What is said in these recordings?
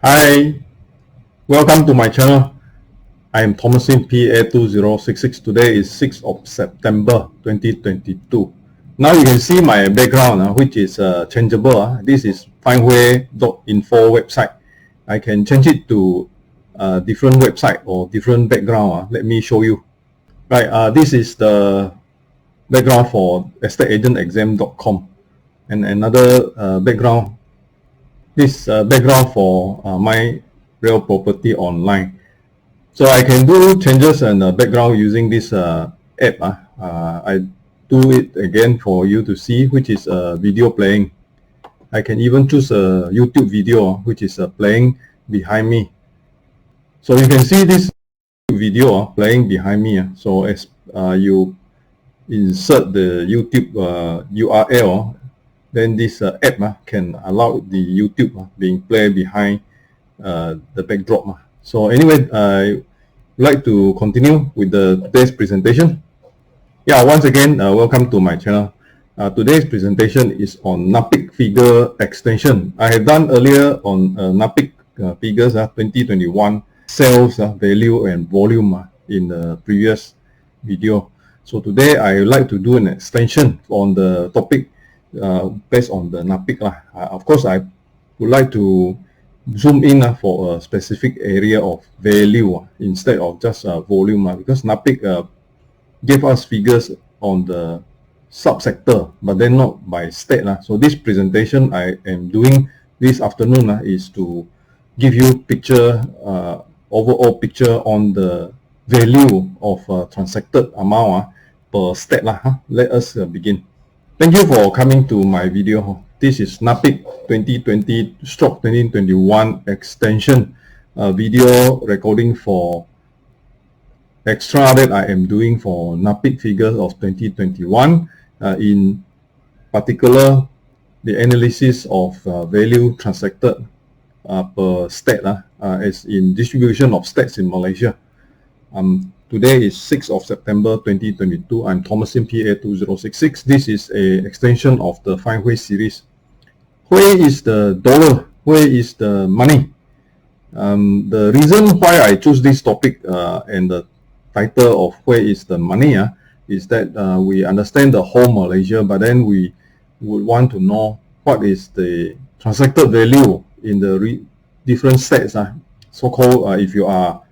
Hi, welcome to my channel. I am Thomasin PA2066. Today is 6th of September 2022. Now you can see my background, which is changeable. This is finehui.info website. I can change it to a different website or different background. Let me show you. Right, this is the background for estateagentexam.com, and another background. This background for my real property online. So I can do changes and background using this app. I do it again for you to see, which is video playing. I can even choose a YouTube video which is playing behind me. So you can see this video playing behind me. So as you insert the YouTube URL, then this app can allow the YouTube being played behind the backdrop. So anyway, I like to continue with today's presentation. Yeah, once again, welcome to my channel. Today's presentation is on NAPIC figure extension. I have done earlier on NAPIC figures 2021 sales value and volume in the previous video. So today I would like to do an extension on the topic based on the NAPIC. Of course, I would like to zoom in for a specific area of value instead of just volume, because NAPIC gave us figures on the subsector, but then not by state. So this presentation I am doing this afternoon is to give you overall picture on the value of transacted amount per state. Let us begin. Thank you for coming to my video. This is NAPIC 2020/2021 extension video recording for extra that I am doing for NAPIC figures of 2021. In particular, the analysis of value transacted per state as in distribution of states in Malaysia. Today is 6th of September 2022. I'm Thomasin PA2066. This is a extension of the Fine Hui series. Where is the dollar? Where is the money? The reason why I choose this topic and the title of where is the money is that we understand the whole Malaysia, but then we would want to know what is the transacted value in the different states. So-called if you are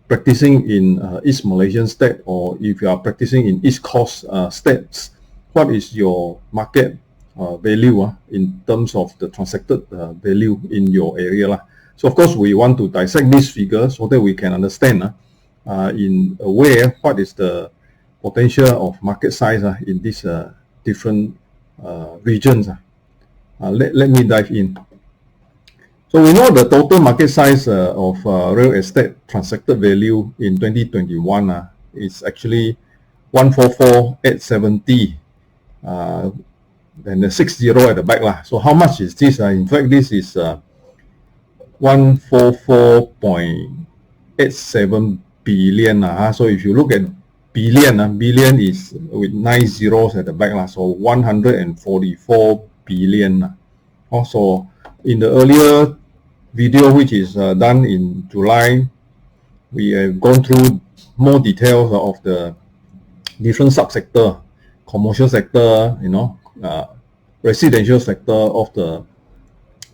practicing in East Malaysian state, or if you are practicing in East Coast states, what is your market value in terms of the transacted value in your area. So of course we want to dissect this figure so that we can understand in a way what is the potential of market size in these different regions. Let me dive in. So we know the total market size of real estate transacted value in 2021 is actually 144,870. And the 60 at the back. So how much is this? In fact, this is 144.87 billion. So if you look at billion, billion is with 9 zeros at the back. So 144 billion. Also, in the earlier video, which is done in July, we have gone through more details of the different subsector, commercial sector, residential sector of the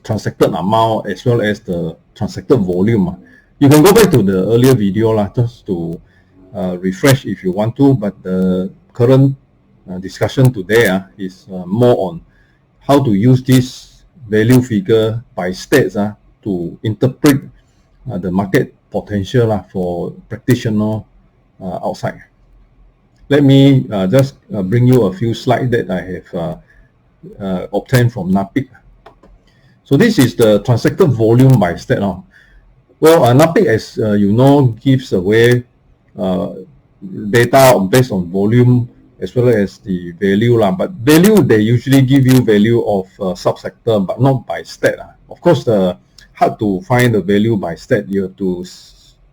transacted amount as well as the transacted volume. You can go back to the earlier video just to refresh if you want to, but the current discussion today is more on how to use this value figure by states to interpret the market potential for practitioner outside. Let me just bring you a few slides that I have obtained from NAPIC. So this is the transacted volume by state. Well, NAPIC, as you know, gives away data based on volume as well as the value. But value, they usually give you value of subsector, but not by state. Of course, hard to find the value by state. You have to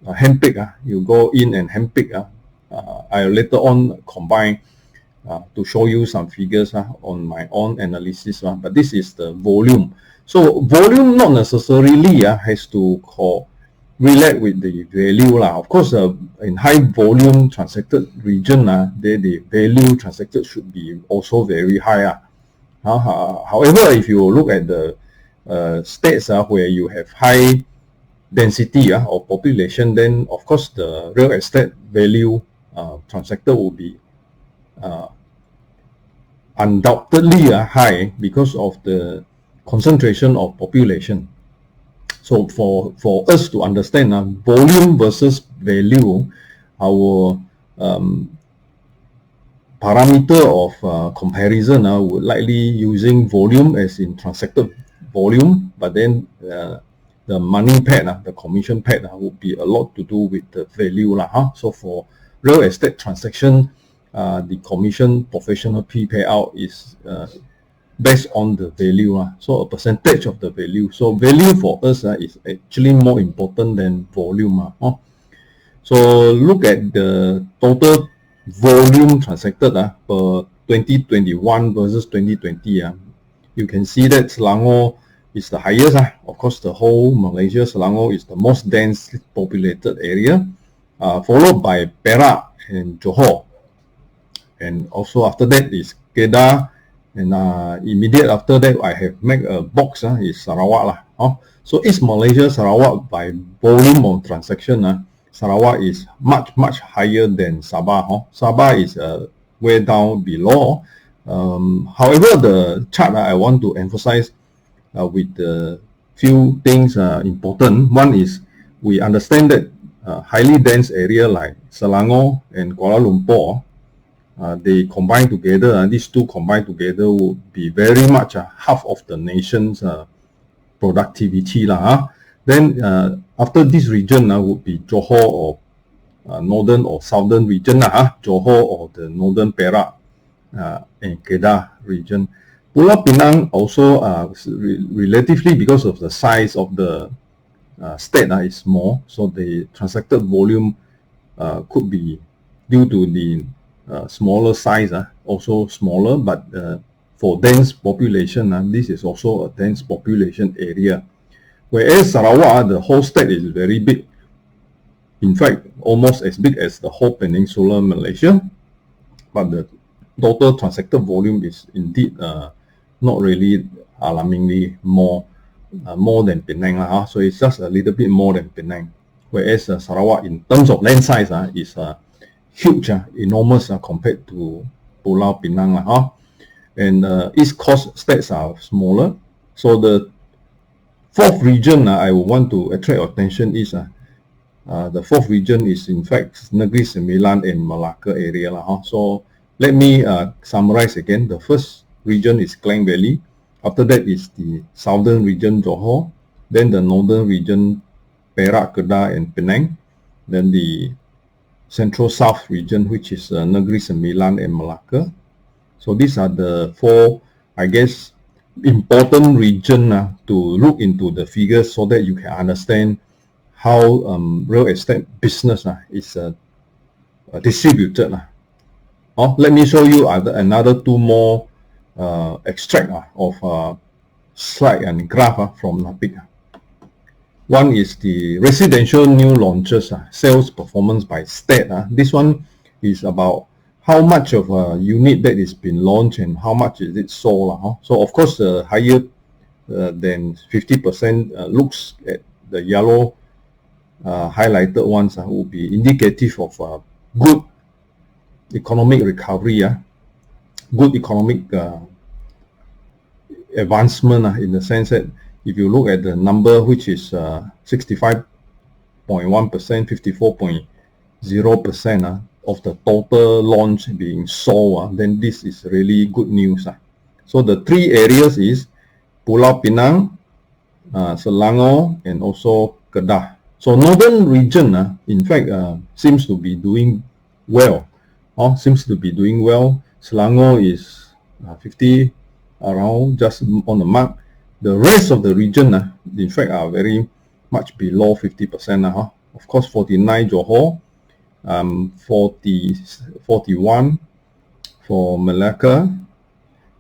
handpick. You go in and handpick. I later on combine to show you some figures on my own analysis. But this is the volume. So volume not necessarily has to relate with the value lah. Of course, in high volume transacted region, the value transacted should be also very high. However, if you look at the states where you have high density or population, then of course the real estate value transacted will be undoubtedly high because of the concentration of population. So for us to understand volume versus value, our parameter of comparison would likely using volume as in transacted volume, but then the money paid, the commission paid would be a lot to do with the value lah. So for real estate transaction, the commission professional fee payout is based on the value, so a percentage of the value. So value for us is actually more important than volume. So look at the total volume transacted per 2021 versus 2020. You can see that Selangor is the highest. Of course, the whole Malaysia, Selangor is the most densely populated area, followed by Perak and Johor. And also after that is Kedah, and immediate after that I have made a box is Sarawak lah. So East Malaysia, Sarawak by volume of transaction, Sarawak is much higher than Sabah. Sabah is way down below. However, the chart I want to emphasize with the few things important. One is we understand that highly dense area like Selangor and Kuala Lumpur, they combine together, these two combined together would be very much half of the nation's productivity lah. Then after this region would be Johor or northern or southern region Johor or the northern Perak and Kedah region. Pulau Pinang also relatively, because of the size of the state is small, so the transacted volume could be due to the smaller size, also smaller, but for dense population, this is also a dense population area. Whereas Sarawak, the whole state is very big. In fact, almost as big as the whole peninsular Malaysia. But the total transacted volume is indeed not really alarmingly more than Penang. So it's just a little bit more than Penang. Whereas Sarawak, in terms of land size, is huge, enormous compared to Pulau Pinang. And East Coast states are smaller. So the fourth region I would want to attract your attention is the fourth region is in fact Negeri Sembilan and Malacca area. So let me summarize again. The first region is Klang Valley. After that is the southern region Johor. Then the northern region Perak, Kedah and Penang. Then the central south region, which is Negeri Sembilan and Malacca. So these are the four, I guess, important region to look into the figures so that you can understand how real estate business is distributed. Let me show you another two more extract of slide and graph from NAPIC. One is the residential new launches, sales performance by state. This one is about how much of a unit that is been launched and how much is it sold. So of course, higher than 50% looks at the yellow highlighted ones will be indicative of good economic recovery, good economic advancement in the sense that if you look at the number, which is 65.1%, 54.0% of the total launch being sold, then this is really good news. So the three areas is Pulau Pinang, Selangor, and also Kedah. So northern region, in fact, seems to be doing well. Selangor is 50 around, just on the mark. The rest of the region, in fact, are very much below 50%. Of course, 49 Johor, 41 for Malacca,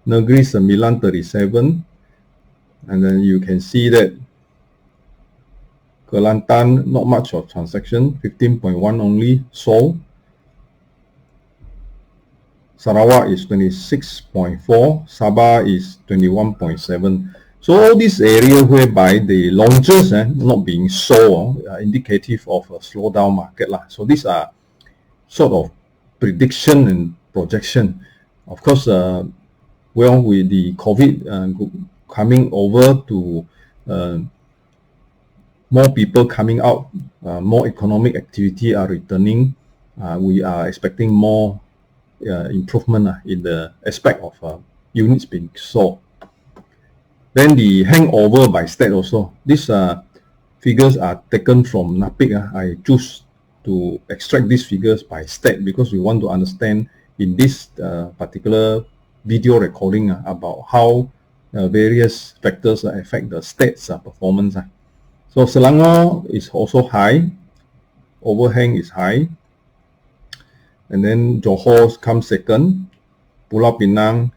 Negeri Sembilan 37, And then you can see that Kelantan, not much of transaction, 15.1 only sold. Sarawak is 26.4, Sabah is 21.7. So all these areas whereby the launches not being sold are indicative of a slowdown market. So these are sort of prediction and projection. Of course, well, with the COVID coming over to more people coming out, more economic activity are returning, we are expecting more improvement in the aspect of units being sold. Then the hangover by state also. These figures are taken from NAPIC. I choose to extract these figures by state because we want to understand in this particular video recording about how various factors affect the state's performance. So Selangor is also high, overhang is high, and then Johor comes second, Pulau Pinang,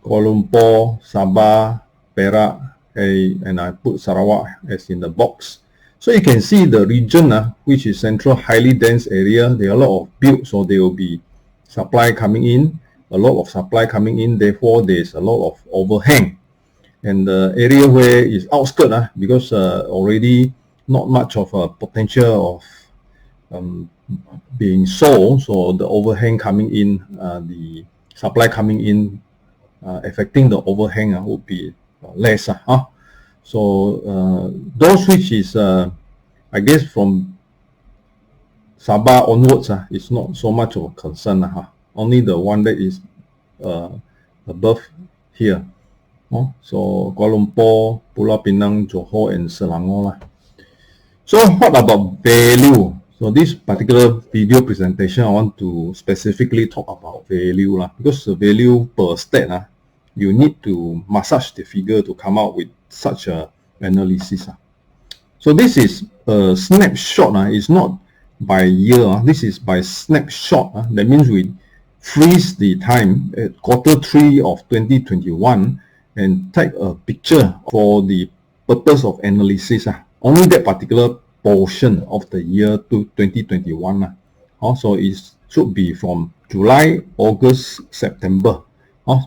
Kuala Lumpur, Sabah, Perak, and I put Sarawak as in the box. So you can see the region which is central, highly dense area, there are a lot of build, so there will be supply coming in, a lot of supply coming in, therefore there's a lot of overhang. And the area where is outskirts because already not much of a potential of being sold, so the overhang coming in, the supply coming in, affecting the overhang would be less. So those which is I guess from Sabah onwards is not so much of a concern. Only the one that is above here. So Kuala Lumpur, Pulau Pinang, Johor, and Selangor. So what about value? So this particular video presentation, I want to specifically talk about value because the value per state, you need to massage the figure to come out with such a analysis. So this is a snapshot. It's not by year. This is by snapshot. That means we freeze the time at Q3 of 2021 and take a picture for the purpose of analysis. Only that particular portion of the year to 2021. So it should be from July, August, September.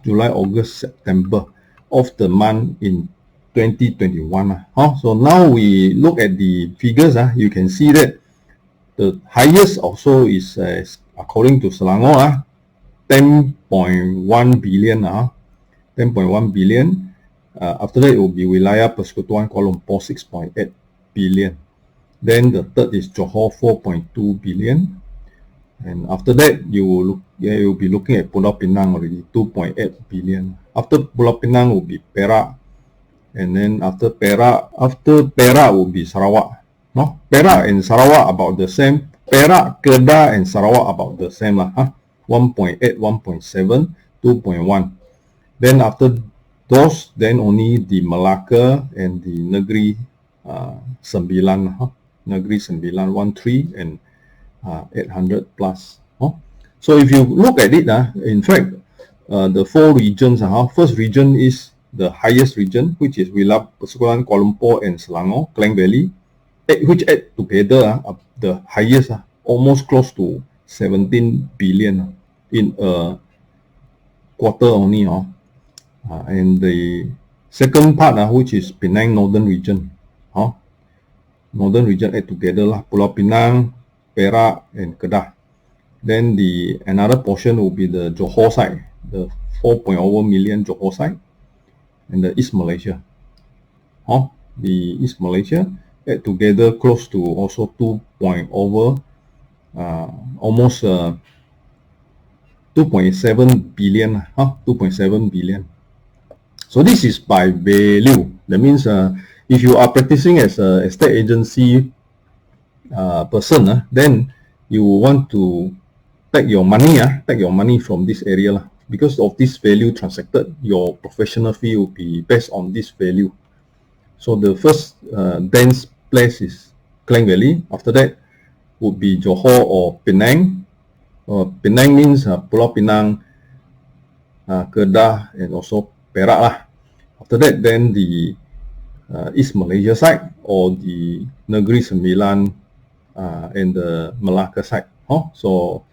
July, August, September of the month in 2021. So now we look at the figures. You can see that the highest also is according to Selangor 10.1 billion. 10.1 billion. After that, it will be Wilayah Persekutuan Kuala Lumpur 6.8 billion. Then the third is Johor 4.2 billion. And after that, you will be looking at Pulau Pinang already 2.8 billion. After Pulau Pinang will be Perak. And then after Perak will be Sarawak. No? Perak and Sarawak about the same. Perak, Kedah, and Sarawak about the same. 1.8, 1.7, 2.1. Then after those, then only the Malacca and the Negeri Sembilan, Negeri Sembilan 13 and 800 plus. So if you look at it, in fact, the four regions, first region is the highest region, which is Wilayah Persekutuan Kuala Lumpur and Selangor, Klang Valley, which add together the highest, almost close to 17 billion in a quarter only. And the second part, which is Penang Northern Region. Northern Region add together Pulau Pinang, Perak, and Kedah. Then the another portion will be the Johor side, the 4.0 million Johor side, and the East Malaysia. The East Malaysia add together close to also 2.0, almost 2.7 billion. 2.7 billion. So this is by value. That means if you are practicing as a estate agency person, then you want to take your money from this area. Because of this value transacted, your professional fee will be based on this value. So the first dense place is Klang Valley. After that would be Johor or Penang. Penang means Pulau Pinang, Kedah, and also Perak. After that, then the East Malaysia side or the Negeri Sembilan and the Malacca side. So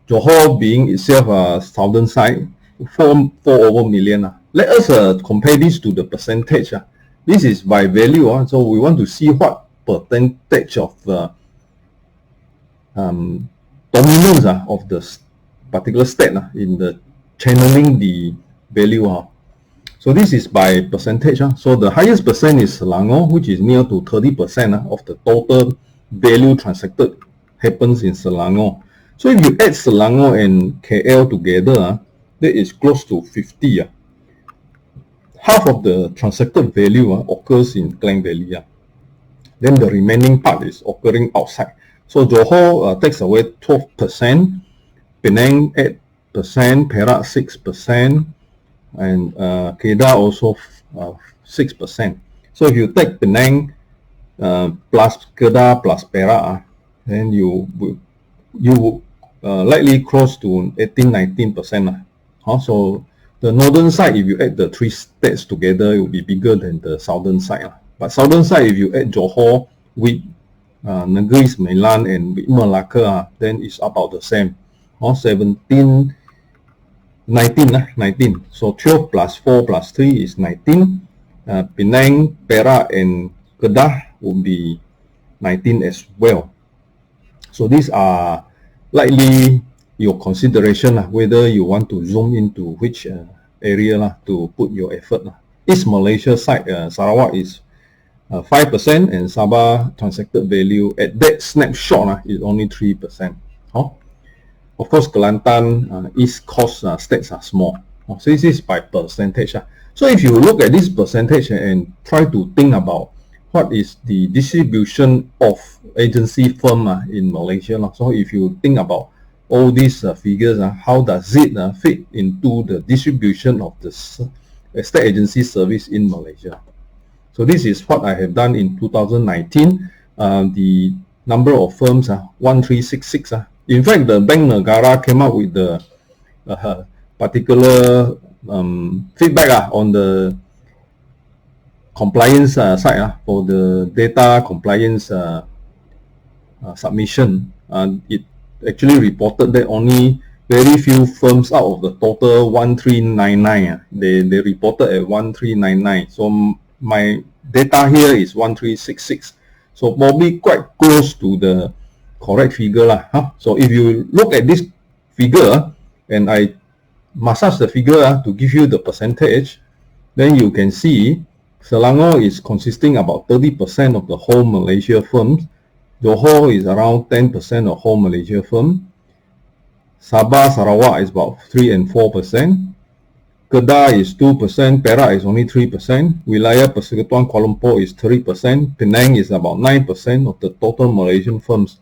Johor being itself a southern side, 4 over million. Let us compare this to the percentage. This is by value. So we want to see what percentage of dominance of the particular state in the channeling the value. So this is by percentage. So the highest percent is Selangor, which is near to 30% of the total value transacted happens in Selangor. So if you add Selangor and KL together, that is close to 50. Half of the transacted value occurs in Klang Valley. Then the remaining part is occurring outside. So Johor takes away 12%, Penang 8%, Perak 6%, and Kedah also 6%. So if you take Penang plus Kedah plus Perak, then you likely close to 18-19%. So the northern side, if you add the three states together, it will be bigger than the southern side. But southern side, if you add Johor with Negeri Sembilan and with Malacca, then it's about the same. 19. So 12 plus 4 plus 3 is 19. Penang, Perak, and Kedah would be 19 as well. So these are likely your consideration whether you want to zoom into which area to put your effort. East Malaysia side, Sarawak is 5% and Sabah transacted value at that snapshot is only 3%. Of course, Kelantan, East Coast states are small. So this is by percentage. So if you look at this percentage and try to think about what is the distribution of agency firm in Malaysia. So if you think about all these figures, how does it fit into the distribution of the state agency service in Malaysia? So this is what I have done in 2019. The number of firms, 1366. In fact, the Bank Negara came up with the particular feedback on the compliance side for the data compliance submission. It actually reported that only very few firms out of the total 1399, they reported at 1399. So my data here is 1366. So probably quite close to the correct figure. So if you look at this figure and I massage the figure to give you the percentage, then you can see Selangor is consisting about 30% of the whole Malaysia firms. Johor is around 10% of whole Malaysia firm. Sabah, Sarawak is about 3 and 4%. Kedah is 2%, Perak is only 3%, Wilayah Persekutuan Kuala Lumpur is 3%, Penang is about 9% of the total Malaysian firms.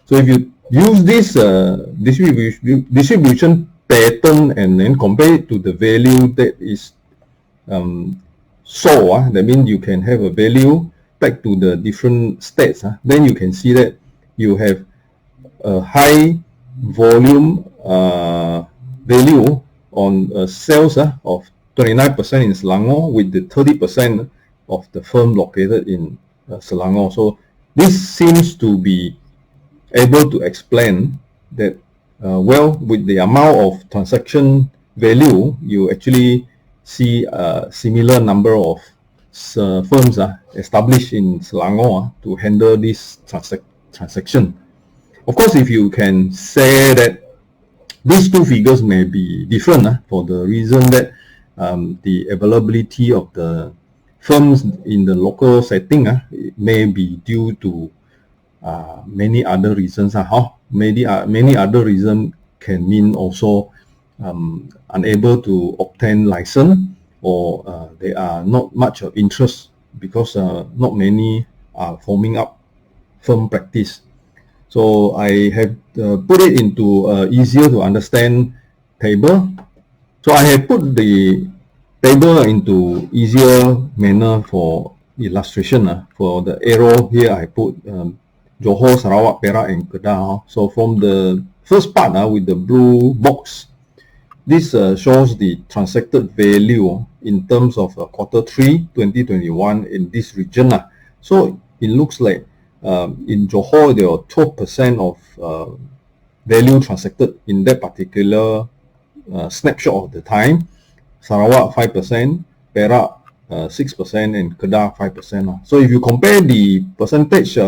So if you use this distribution pattern and then compare it to the value that is that means you can have a value back to the different states, then you can see that you have a high volume value on sales of 29% in Selangor with the 30% of the firm located in Selangor. So this seems to be able to explain that well, with the amount of transaction value, you actually see a similar number of firms established in Selangor to handle this transaction. Of course, if you can say that these two figures may be different for the reason that the availability of the firms in the local setting may be due to many other reasons. Many other reasons can mean also unable to obtain license, or there are not much of interest because not many are forming up firm practice. So I have put it into easier to understand table. So I have put the table into easier manner for illustration. For the arrow here, I put Johor, Sarawak, Perak, and Kedah. So from the first part with the blue box, This shows the transacted value in terms of quarter 3 2021 in this region. So it looks like in Johor there are 12% of value transacted in that particular snapshot of the time. Sarawak 5%, Perak 6%, and Kedah 5%. So if you compare the percentage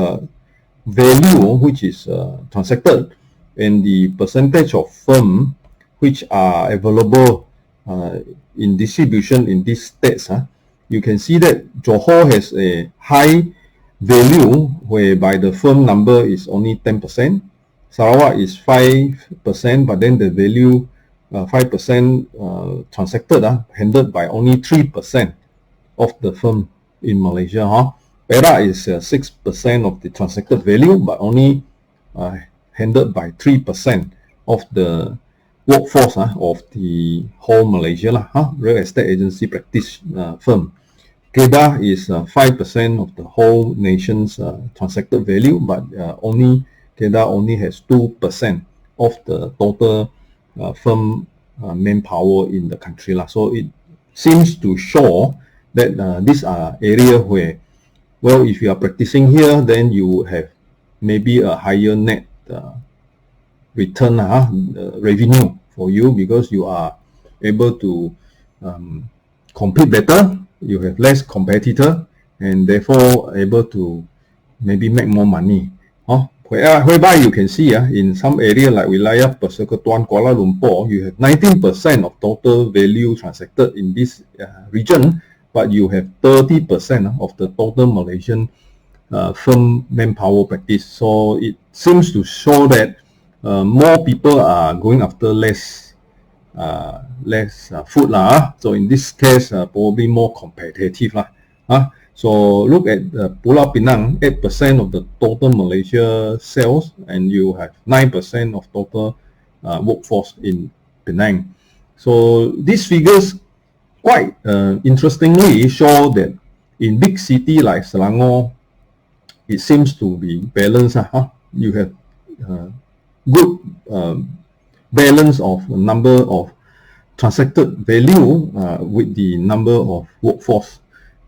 value which is transacted and the percentage of firm which are available in distribution in these states, you can see that Johor has a high value whereby the firm number is only 10%. Sarawak is 5%, but then the value 5% transacted handled by only 3% of the firm in Malaysia. Perak is 6% of the transacted value, but only handled by 3% of the workforce of the whole Malaysia real estate agency practice firm. Kedah is 5% of the whole nation's transacted value, but Kedah only has 2% of the total firm manpower in the country. So it seems to show that these are areas where, well, if you are practicing here, then you have maybe a higher net return revenue for you, because you are able to compete better, you have less competitor, and therefore able to maybe make more money. Whereby you can see in some area like Wilayah Persekutuan Kuala Lumpur, you have 19% of total value transacted in this region, but you have 30% of the total Malaysian firm manpower practice. So it seems to show that more people are going after less food So in this case, probably more competitive So look at Pulau Pinang, 8% of the total Malaysia sales, and you have 9% of total workforce in Penang. So these figures quite interestingly show that in big city like Selangor, it seems to be balanced. You have good balance of number of transacted value with the number of workforce.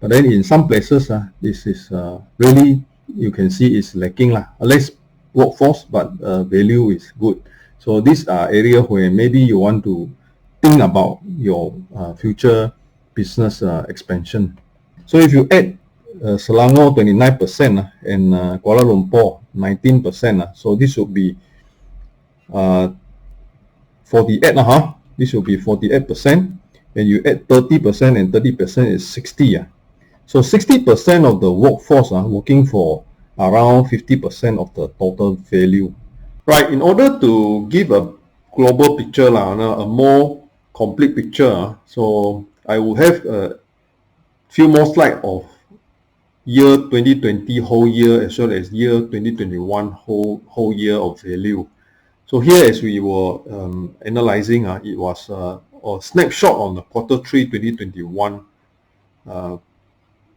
But then in some places, this is really, you can see, is lacking less workforce, but value is good. So these are areas where maybe you want to think about your future business expansion. So if you add Selangor 29% and Kuala Lumpur 19%, so this would be 48. This will be 48%, and you add 30%, and 30% is 60. So 60% of the workforce are working for around 50% of the total value. Right, in order to give a global picture, a more complete picture, so I will have a few more slides of year 2020 whole year as well as year 2021 whole year of value. So here, as we were analyzing, it was a snapshot on the quarter 3 2021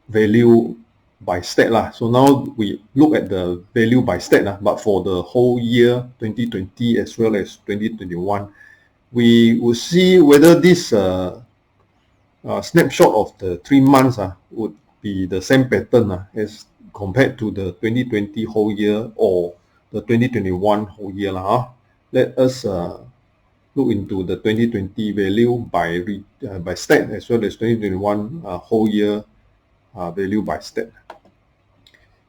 value by state. So now we look at the value by state, but for the whole year 2020 as well as 2021, we will see whether this snapshot of the 3 months would be the same pattern as compared to the 2020 whole year or the 2021 whole year. Let us look into the 2020 value by state as well as 2021 whole year value by state.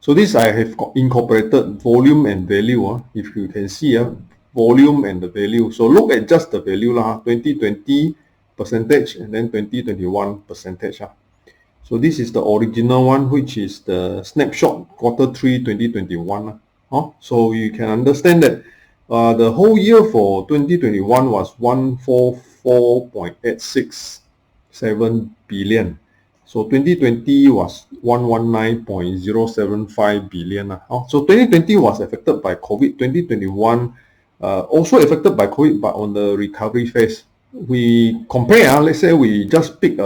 So this I have incorporated volume and value. If you can see volume and the value. So look at just the value 2020 percentage and then 2021 percentage. So this is the original one, which is the snapshot quarter 3 2021. So you can understand that the whole year for 2021 was 144.867 billion. So 2020 was 119.075 billion. So 2020 was affected by COVID. 2021 also affected by COVID, but on the recovery phase. We compare, let's say we just pick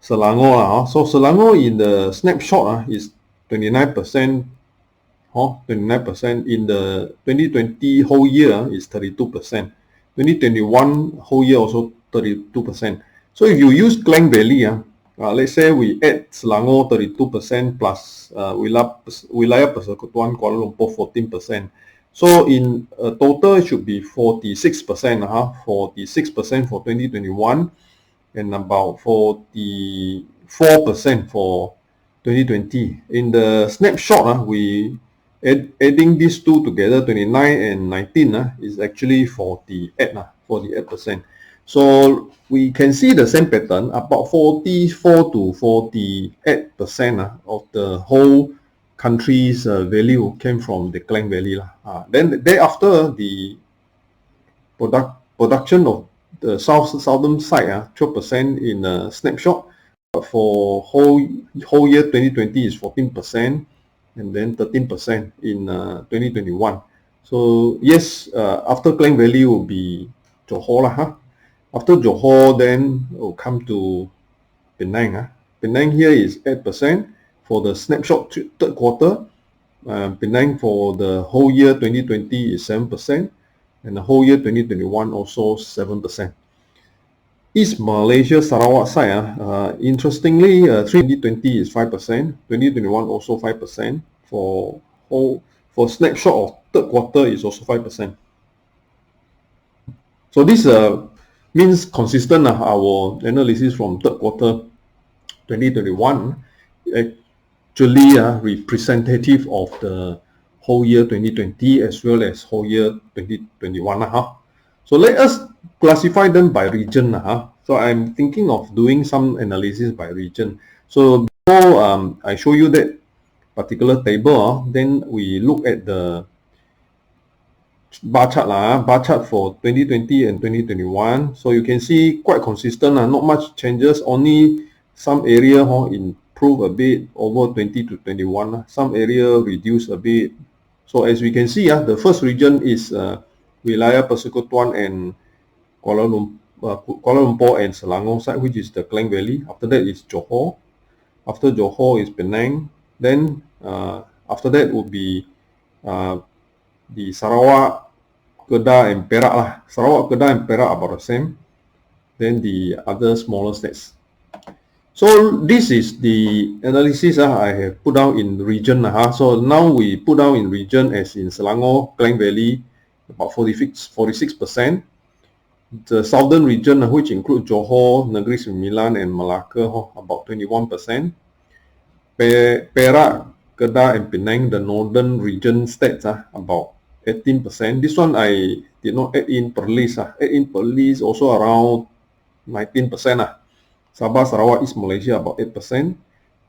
Selangor. So Selangor in the snapshot is 29%. 29% in the 2020 whole year is 32%. 2021 whole year also 32%. So if you use Klang Valley, let's say we add Selangor 32% plus Wilayah Persekutuan Kuala Lumpur 14%. So in total it should be 46%, 46% for 2021 and about 44% for 2020. In the snapshot, we adding these two together, 29 and 19, is actually 48%. So we can see the same pattern, about 44 to 48% of the whole country's value came from the Klang Valley. Then thereafter, the production of the southern side, 12% in a snapshot. But for whole year 2020 is 14%, and then 13% in 2021. So yes, after Klang Valley will be Johor. After Johor, then we'll come to Penang. Penang here is 8% for the snapshot third quarter. Penang for the whole year 2020 is 7%, and the whole year 2021 also 7%. East Malaysia Sarawak side, interestingly, 2020 is 5%, 2021 also 5%. For snapshot of third quarter is also 5%. So this means consistent our analysis from third quarter 2021 actually representative of the whole year 2020 as well as whole year 2021. So let us classify them by region. So I'm thinking of doing some analysis by region. So before I show you that particular table, then we look at the bar chart. Bar chart for 2020 and 2021. So you can see quite consistent, not much changes, only some area improve a bit over 20 to 21. Some area reduce a bit. So as we can see, the first region is Wilayah Persekutuan and Kuala Lumpur and Selangor side, which is the Klang Valley. After that is Johor. After Johor is Penang. Then after that would be the Sarawak, Kedah and Perak. Sarawak, Kedah and Perak about the same. Then the other smaller states. So this is the analysis I have put down in region. So now we put down in region as in Selangor, Klang Valley, about 46%. The southern region, which include Johor, Negeri Sembilan and Malacca, about 21%. Perak, Kedah and Penang, the northern region states, about 18%. This one I did not add in Perlis. Add in Perlis also around 19%. Sabah, Sarawak, East Malaysia about 8%.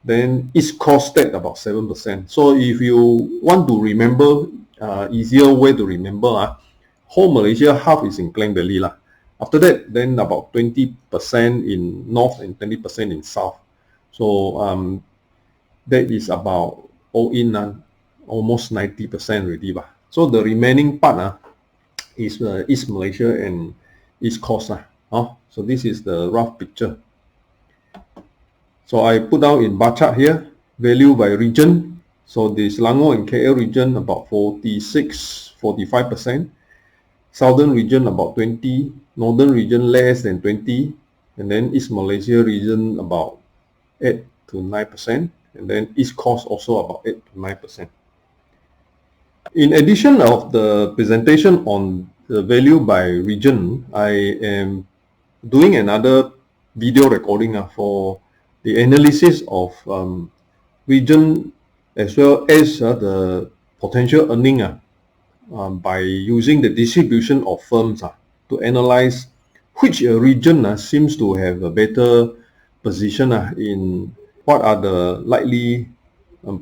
Then East Coast state about 7%. So if you want to remember, easier way to remember, whole Malaysia, half is in Klang Valley. After that, then about 20% in north and 20% in south. So that is about all in almost 90% already. So the remaining part is East Malaysia and East Coast. So this is the rough picture. So I put down in bar chart here, value by region. So the Selangor and KL region about 45%. Southern region about 20, northern region less than 20, and then East Malaysia region about 8 to 9%, and then East Coast also about 8 to 9%. In addition of the presentation on the value by region, I am doing another video recording for the analysis of region as well as the potential earning by using the distribution of firms to analyze which region seems to have a better position in what are the likely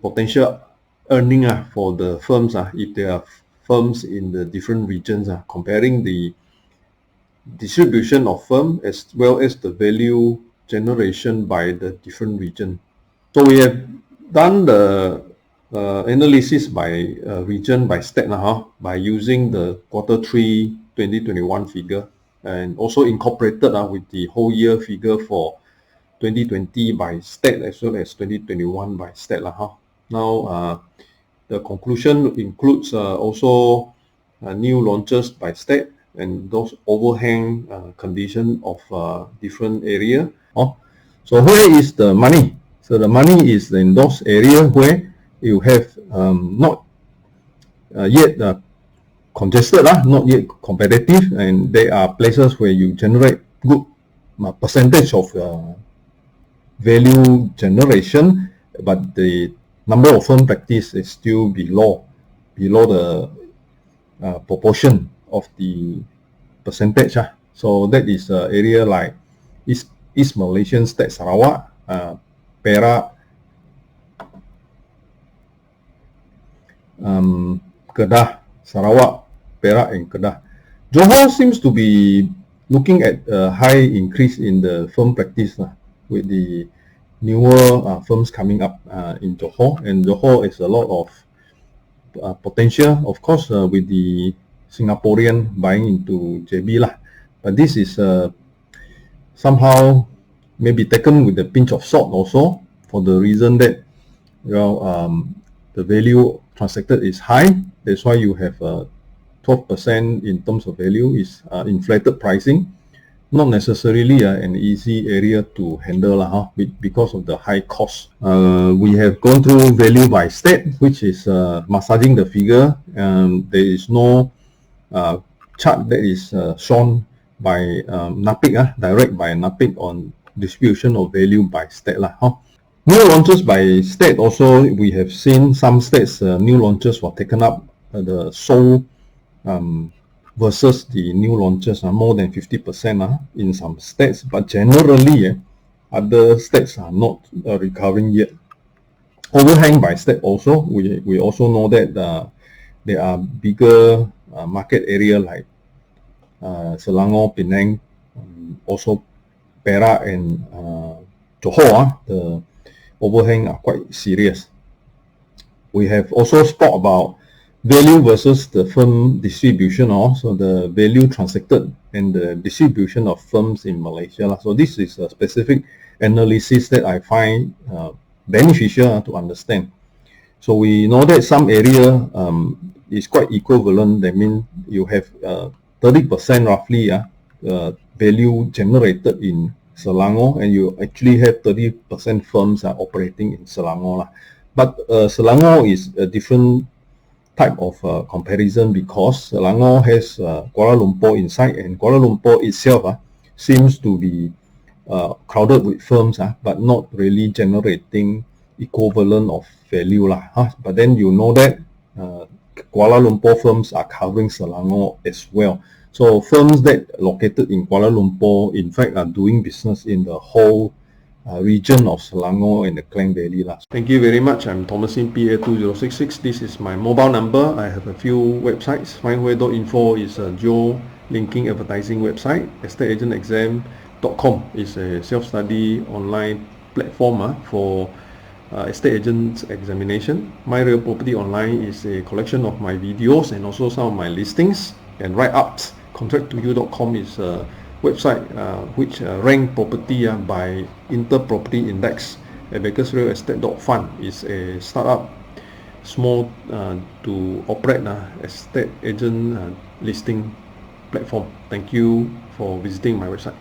potential earning for the firms if there are firms in the different regions, comparing the distribution of firm as well as the value generation by the different region. So we have done the analysis by region by state by using the Q3 2021 figure, and also incorporated with the whole year figure for 2020 by state as well as 2021 by state. Now the conclusion includes also new launches by state and those overhang condition of different area. So where is the money? So the money is in those areas where you have not yet congested, not yet competitive, and there are places where you generate good percentage of value generation, but the number of firm practice is still below the proportion of the percentage. So that is area like East Malaysian state Sarawak, Perak, Kedah, Sarawak, Perak, and Kedah. Johor seems to be looking at a high increase in the firm practice with the newer firms coming up in Johor, and Johor is a lot of potential, of course, with the Singaporean buying into JB lah. But this is somehow maybe taken with a pinch of salt also, for the reason that the value transacted is high. That's why you have 12% in terms of value is inflated pricing. Not necessarily an easy area to handle because of the high cost. We have gone through value by state, which is massaging the figure. There is no chart that is shown by NAPIC, direct by NAPIC on distribution of value by state. New launches by state also, we have seen some states, new launches were taken up. The Seoul versus the new launches are more than 50% in some states, but generally other states are not recovering yet. Overhang by state also, we also know that there are bigger market area like Selangor, Penang, also Perak and Johor. The overhang are quite serious. We have also spoke about value versus the firm distribution, also the value transacted and the distribution of firms in Malaysia. So this is a specific analysis that I find beneficial to understand. So we know that some area is quite equivalent. That means you have 30% roughly value generated in Selangor, and you actually have 30% firms are operating in Selangor. But Selangor is a different type of comparison, because Selangor has Kuala Lumpur inside, and Kuala Lumpur itself seems to be crowded with firms, but not really generating equivalent of value. But then you know that Kuala Lumpur firms are covering Selangor as well. So firms that located in Kuala Lumpur, in fact, are doing business in the whole region of Selangor and the Klang Valley. Thank you very much. I'm Thomasin PA2066. This is my mobile number. I have a few websites. Findway.info is a geo-linking advertising website. estateagentexam.com is a self-study online platform for estate agents examination. My Real Property Online is a collection of my videos and also some of my listings and write-ups. Contract2you.com is a website which rank property by Interproperty Index. Bakersrealestate.fund is a startup, small to operate estate agent listing platform. Thank you for visiting my website.